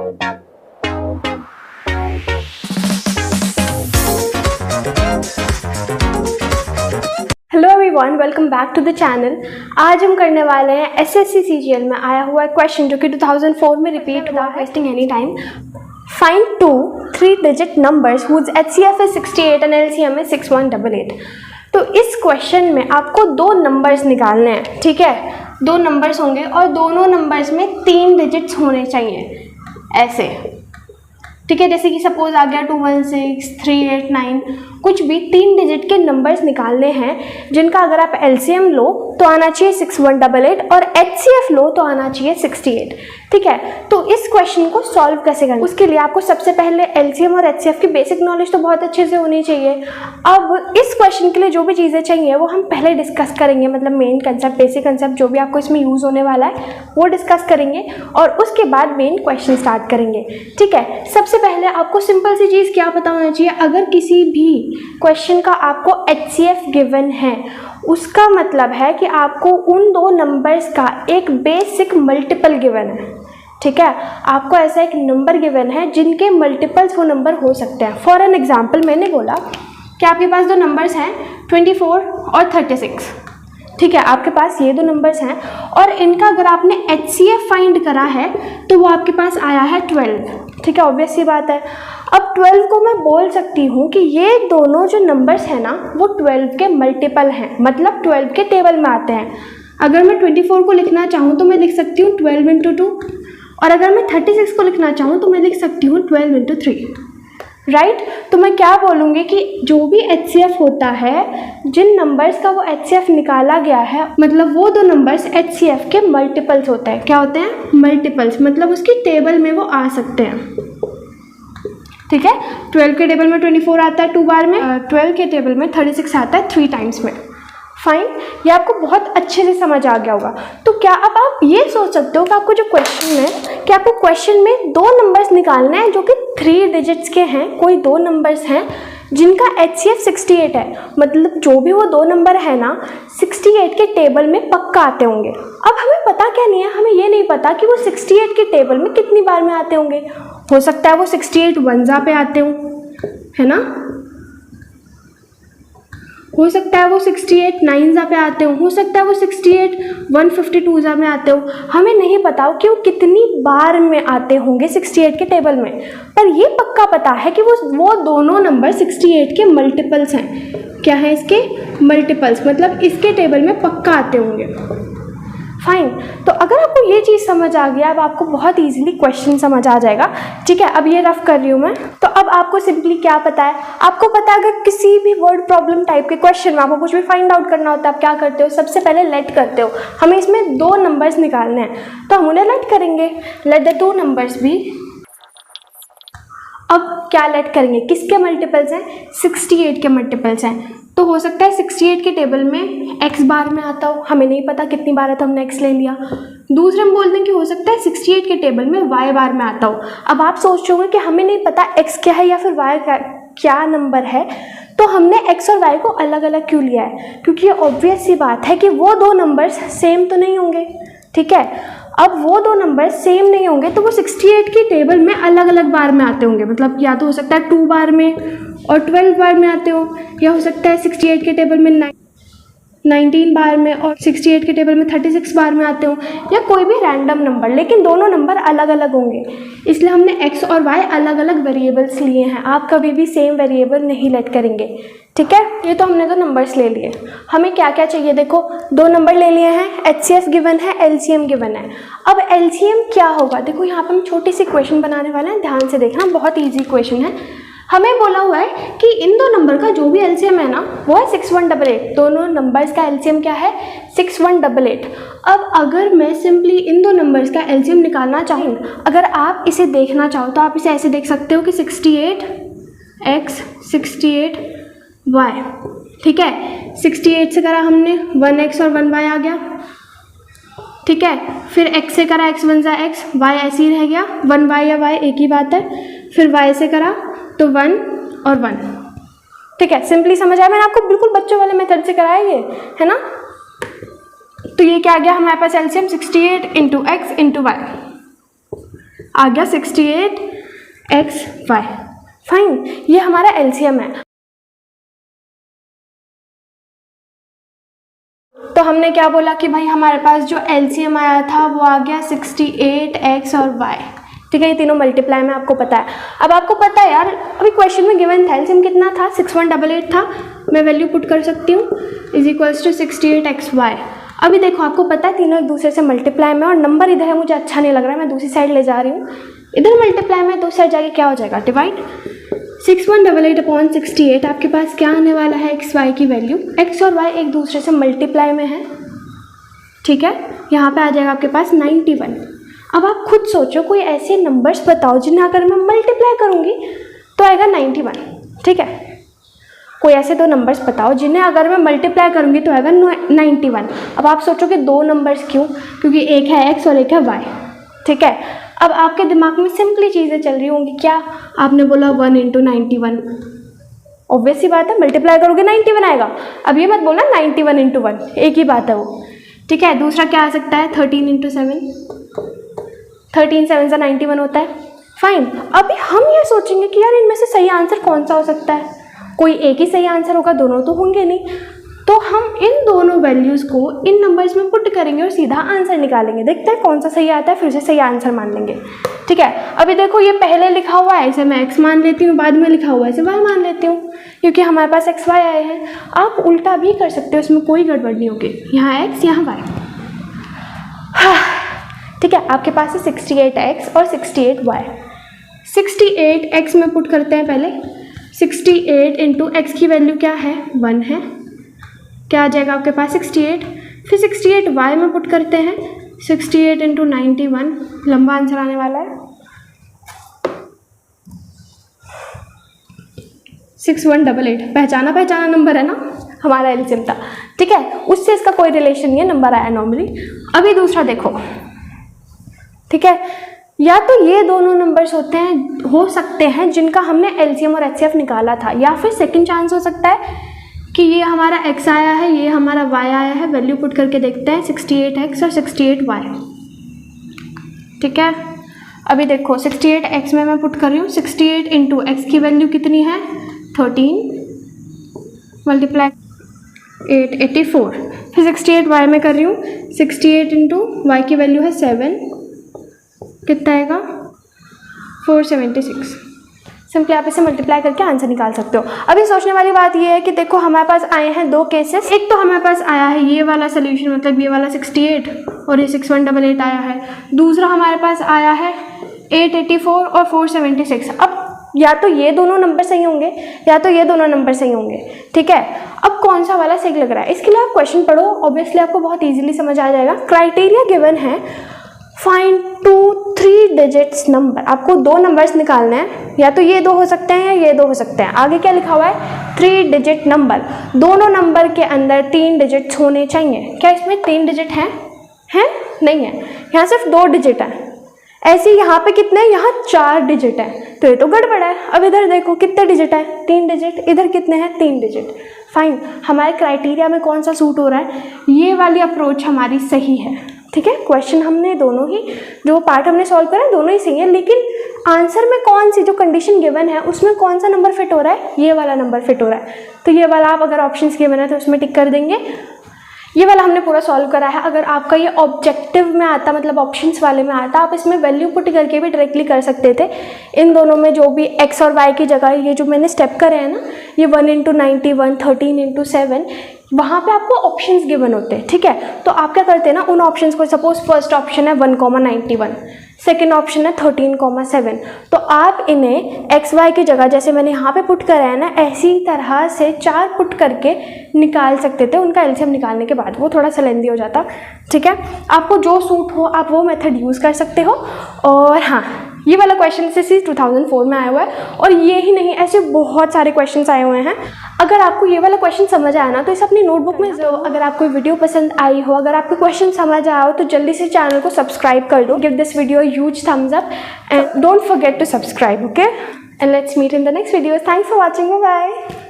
Hello everyone, welcome back to the channel. आज हम करने वाले हैं एसएससी सीजीएल में आया हुआ क्वेश्चन जो कि 2004 में रिपीट हुआ, wasting any time. Find two 3 digit numbers whose HCF is 68 and LCM is 6188। तो इस क्वेश्चन में आपको 2 नंबर्स निकालने हैं, ठीक है। 2 नंबर्स होंगे और दोनों नंबर्स में 3 डिजिट्स होने चाहिए, ऐसे, ठीक है। जैसे कि सपोज आ गया 216, 389, कुछ भी 3 डिजिट के नंबर्स निकालने हैं जिनका अगर आप एलसीएम लो तो आना चाहिए 6188 और एचसीएफ लो तो आना चाहिए 68, ठीक है। तो इस क्वेश्चन को सॉल्व कैसे करना, उसके लिए आपको सबसे पहले एलसीएम और एचसीएफ की बेसिक नॉलेज तो बहुत अच्छे से होनी चाहिए। अब इस क्वेश्चन के लिए जो भी चीज़ें चाहिए वो हम पहले डिस्कस करेंगे, मतलब मेन कंसेप्ट, बेसिक कंसेप्ट जो भी आपको इसमें यूज़ होने वाला है वो डिस्कस करेंगे और उसके बाद मेन क्वेश्चन स्टार्ट करेंगे, ठीक है। सबसे पहले आपको सिंपल सी चीज़ क्या पता होना चाहिए, अगर किसी भी क्वेश्चन का आपको एचसीएफ गिवन है उसका मतलब है कि आपको उन 2 नंबर्स का एक बेसिक मल्टीपल गिवन है, ठीक है। आपको ऐसा एक नंबर गिवन है जिनके मल्टीपल्स वो नंबर हो सकते हैं। फॉर एन एग्जाम्पल मैंने बोला कि आपके पास 2 नंबर्स हैं 24 और 36, ठीक है। आपके पास ये 2 नंबर्स हैं और इनका अगर आपने एचसीएफ फाइंड करा है तो वो आपके पास आया है 12, ठीक है। ऑब्वियस सी बात है। अब 12 को मैं बोल सकती हूँ कि ये दोनों जो नंबर्स हैं ना वो 12 के मल्टीपल हैं, मतलब 12 के टेबल में आते हैं। अगर मैं 24 को लिखना चाहूँ तो मैं लिख सकती हूँ 12 × 2 और अगर मैं 36 को लिखना चाहूँ तो मैं लिख सकती हूँ 12 × 3, राइट। तो मैं क्या बोलूँगी कि जो भी एचसीएफ होता है, जिन नंबर्स का वो एचसीएफ निकाला गया है, मतलब वो 2 नंबर्स एचसीएफ के मल्टीपल्स होते हैं। क्या होते हैं? मल्टीपल्स, मतलब उसकी टेबल में वो आ सकते हैं, ठीक है। 12 के टेबल में 24 आता है 2 बार में, 12 के टेबल में 36 आता है 3 टाइम्स में। फाइन, ये आपको बहुत अच्छे से समझ आ गया होगा। तो क्या अब आप ये सोच सकते हो कि आपको जो क्वेश्चन है कि आपको क्वेश्चन में 2 नंबर्स निकालने हैं जो कि 3 डिजिट्स के हैं, कोई 2 नंबर्स हैं जिनका एचसीएफ 68 है, मतलब जो भी वो 2 नंबर है ना 68 के टेबल में पक्का आते होंगे। अब हमें पता क्या नहीं है, हमें ये नहीं पता कि वो 68 के टेबल में कितनी बार में आते होंगे। हो सकता है वो 68 वनजा पे आते हों, है ना, हो सकता है वो 68 नाइनजा पे आते हो सकता है वो 68 152जा में आते हो। हमें नहीं पता हो कि वो कितनी बार में आते होंगे 68 के टेबल में, पर ये पक्का पता है कि वो दोनों नंबर 68 के मल्टीपल्स हैं। क्या है इसके? मल्टीपल्स, मतलब इसके टेबल में पक्का आते होंगे। फाइन, तो अगर आपको ये चीज़ समझ आ गया, अब आपको बहुत इजीली क्वेश्चन समझ आ जाएगा, ठीक है। अब ये रफ कर रही हूँ मैं, तो अब आपको सिंपली क्या पता है, आपको पता है अगर किसी भी वर्ड प्रॉब्लम टाइप के क्वेश्चन में आपको कुछ भी फाइंड आउट करना होता है, आप क्या करते हो, सबसे पहले लेट करते हो। हमें इसमें 2 नंबर्स निकालने हैं तो हम उन्हें लेट करेंगे, लेट द 2 नंबर्स भी। अब क्या लेट करेंगे, किसके मल्टीपल्स हैं? 68 के मल्टीपल्स हैं। तो हो सकता है 68 के टेबल में x बार में आता हो, हमें नहीं पता कितनी बार है तो हमने x ले लिया। दूसरे हम बोल दें कि हो सकता है 68 के टेबल में y बार में आता हो। अब आप सोच रहे कि हमें नहीं पता x क्या है या फिर y क्या नंबर है, तो हमने x और y को अलग अलग क्यों लिया है? क्योंकि ये ऑब्वियस सी बात है कि वो 2 नंबर्स सेम तो नहीं होंगे, ठीक है। अब वो 2 नंबर सेम नहीं होंगे तो वो 68 की टेबल में अलग अलग बार में आते होंगे, मतलब या तो हो सकता है 2 बार में और 12 बार में आते हो, या हो सकता है 68 के टेबल में 19 बार में और 68 के टेबल में 36 बार में आते हो, या कोई भी रैंडम नंबर, लेकिन दोनों नंबर अलग अलग होंगे। इसलिए हमने x और y अलग अलग वेरिएबल्स लिए हैं। आप कभी भी सेम वेरिएबल नहीं लेट करेंगे, ठीक है। ये तो हमने 2 नंबर्स ले लिए। हमें क्या क्या चाहिए, देखो 2 नंबर ले लिए हैं, एचसीएफ गिवन है, एलसीएम गिवन है। अब एलसीएम क्या होगा, देखो यहाँ पर हम छोटी सी क्वेश्चन बनाने वाले हैं, ध्यान से देखना, बहुत ईजी क्वेश्चन है। हमें बोला हुआ है कि इन 2 नंबर का जो भी एलसीएम है ना वो है 6188। दोनों नंबर्स का एलसीएम क्या है? 6188। अब अगर मैं सिंपली इन 2 नंबर्स का एलसीएम निकालना चाहूँ, अगर आप इसे देखना चाहो तो आप इसे ऐसे देख सकते हो कि 68x 68y, ठीक है। 68 से करा हमने 1x और 1y आ गया, ठीक है। फिर x से करा x 1 x, y ऐसे ही रह गया, 1y या y एक ही बात है। फिर y से करा तो 1 और 1, ठीक है। सिंपली समझ आया, मैंने आपको बिल्कुल बच्चों वाले मेथड से कराया ये, है ना। तो ये क्या आ गया हमारे पास एलसीएम 68 × x × y। आ गया 68xy। फाइन, ये हमारा एलसीएम है। तो हमने क्या बोला कि भाई हमारे पास जो एलसीएम आया था वो आ गया 68x और y। ठीक है, ये तीनों मल्टीप्लाई में आपको पता है। अब आपको पता है यार, अभी क्वेश्चन में गिवन था एलसीएम कितना था, 6188 था। मैं वैल्यू पुट कर सकती हूँ = 68xy। अभी देखो आपको पता है तीनों एक दूसरे से मल्टीप्लाई में, और नंबर इधर है, मुझे अच्छा नहीं लग रहा है, मैं दूसरी साइड ले जा रही हूँ। इधर मल्टीप्लाई में, दूसरी साइड जाके क्या हो जाएगा, डिवाइड। 6188/68 आपके पास क्या आने वाला है, एक्स वाई की वैल्यू। एक्स और वाई एक दूसरे से मल्टीप्लाई में है, ठीक है। यहाँ पे आ जाएगा आपके पास 91। अब आप खुद सोचो कोई ऐसे नंबर्स बताओ जिन्हें अगर मैं मल्टीप्लाई करूँगी तो आएगा 91, ठीक है। कोई ऐसे दो नंबर्स बताओ जिन्हें अगर मैं मल्टीप्लाई करूँगी तो आएगा 91। अब आप सोचोगे दो नंबर्स क्यों, क्योंकि एक है एक्स और एक है वाई, ठीक है। अब आपके दिमाग में सिंपली चीज़ें चल रही होंगी, क्या आपने बोला 1 × 91, ऑब्वियस सी बात है, मल्टीप्लाई करोगे 91 आएगा। अब ये मत बोलना 91 × 1, एक ही बात है वो, ठीक है। दूसरा क्या आ सकता है, 13 × 7, 13 7 से 91 होता है। फाइन, अभी हम ये सोचेंगे कि यार इनमें से सही आंसर कौन सा हो सकता है, कोई एक ही सही आंसर होगा, दोनों तो होंगे नहीं। तो हम इन दोनों वैल्यूज़ को इन नंबर्स में पुट करेंगे और सीधा आंसर निकालेंगे, देखते हैं कौन सा सही आता है, फिर से सही आंसर मान लेंगे, ठीक है। अभी देखो ये पहले लिखा हुआ है, इसे मैं x मान लेती हूँ, बाद में लिखा हुआ है इसे y मान लेती हूँ, क्योंकि हमारे पास x y आए हैं। आप उल्टा भी कर सकते हो, इसमें कोई गड़बड़ नहीं होगी, यहाँ x यहाँ y, ठीक है। आपके पास है 68x और 68y। 68x में पुट करते हैं पहले, 68 × x की वैल्यू क्या है, 1 है, क्या आ जाएगा आपके पास 68। फिर 68y में पुट करते हैं, 68 × 91, लंबा आंसर आने वाला है 6188। पहचाना नंबर है ना, हमारा एलसीएम था, ठीक है। उससे इसका कोई रिलेशन नहीं है, नंबर आया नॉर्मली। अभी दूसरा देखो, ठीक है, या तो ये दोनों नंबर्स हो सकते हैं जिनका हमने एलसीएम और एचसीएफ निकाला था, या फिर सेकंड चांस हो सकता है कि ये हमारा x आया है, ये हमारा y आया है। वैल्यू पुट करके देखते हैं, 68x और 68y, ठीक है। अभी देखो 68x में मैं पुट कर रही हूँ, 68 × x की वैल्यू कितनी है, 13 × 8 84। फिर 68y में कर रही हूँ, 68 × y की वैल्यू है 7, कितना आएगा 476। सिंपली आप इसे मल्टीप्लाई करके आंसर निकाल सकते हो। अभी सोचने वाली बात ये है कि देखो हमारे पास आए हैं दो केसेस। एक तो हमारे पास आया है ये वाला सोल्यूशन, मतलब ये वाला 68 और ये 6188 आया है। दूसरा हमारे पास आया है 884 और 476। अब या तो ये दोनों नंबर सही होंगे या तो ये दोनों नंबर सही होंगे, ठीक है। अब कौन सा वाला सही लग रहा है, इसके लिए आप क्वेश्चन पढ़ो, ऑब्वियसली आपको बहुत ईजिली समझ आ जाएगा। क्राइटेरिया गिवन है, फाइंड 2-3 डिजिट्स नंबर। आपको दो नंबर्स निकालने हैं, या तो ये दो हो सकते हैं या ये दो हो सकते हैं। आगे क्या लिखा हुआ है, 3 डिजिट नंबर। दोनों नंबर के अंदर 3 डिजिट्स होने चाहिए। क्या इसमें 3 डिजिट हैं? नहीं है, यहाँ सिर्फ 2 डिजिट है। ऐसे यहाँ पे कितने हैं, यहाँ 4 डिजिट है, तो ये तो गड़बड़ है। अब इधर देखो कितने डिजिट है, 3 डिजिट। इधर कितने हैं, 3 डिजिट। फाइन, हमारे क्राइटेरिया में कौन सा सूट हो रहा है, ये वाली अप्रोच हमारी सही है, ठीक है। क्वेश्चन हमने दोनों ही, जो पार्ट हमने सॉल्व करा है दोनों ही सही है, लेकिन आंसर में कौन सी जो कंडीशन गिवन है उसमें कौन सा नंबर फिट हो रहा है, ये वाला नंबर फिट हो रहा है। तो ये वाला आप अगर ऑप्शंस गिवन है तो उसमें टिक कर देंगे। ये वाला हमने पूरा सॉल्व करा है। अगर आपका ये ऑब्जेक्टिव में आता, मतलब ऑप्शंस वाले में आता, आप इसमें वैल्यू पुट करके भी डायरेक्टली कर सकते थे। इन दोनों में जो भी x और y की जगह ये जो मैंने स्टेप करे हैं ना, ये 1 × 91, 13 × 7, वहाँ पे आपको ऑप्शंस गिवन होते हैं, ठीक है। तो आप क्या करते हैं ना, उन ऑप्शंस को, सपोज फर्स्ट ऑप्शन है 1,91, सेकेंड ऑप्शन है 13,7, तो आप इन्हें एक्स वाई की जगह जैसे मैंने यहाँ पे पुट करा है ना, ऐसी तरह से 4 पुट करके निकाल सकते थे उनका एलसीएम निकालने के बाद। वो थोड़ा सा लेंदी हो जाता, ठीक है। आपको जो सूट हो आप वो मेथड यूज़ कर सकते हो। और हाँ, ये वाला क्वेश्चन से 2004 में आया हुआ है, और ये ही नहीं, ऐसे बहुत सारे क्वेश्चंस आए हुए हैं। अगर आपको ये वाला क्वेश्चन समझ आया ना, तो इसे अपनी नोटबुक में दो। अगर आपको वीडियो पसंद आई हो, अगर आपको क्वेश्चन समझ आया हो, तो जल्दी से चैनल को सब्सक्राइब कर दो। Give this video huge thumbs up and don't forget to subscribe, okay? And let's meet in the next video. Thanks for watching. Bye bye.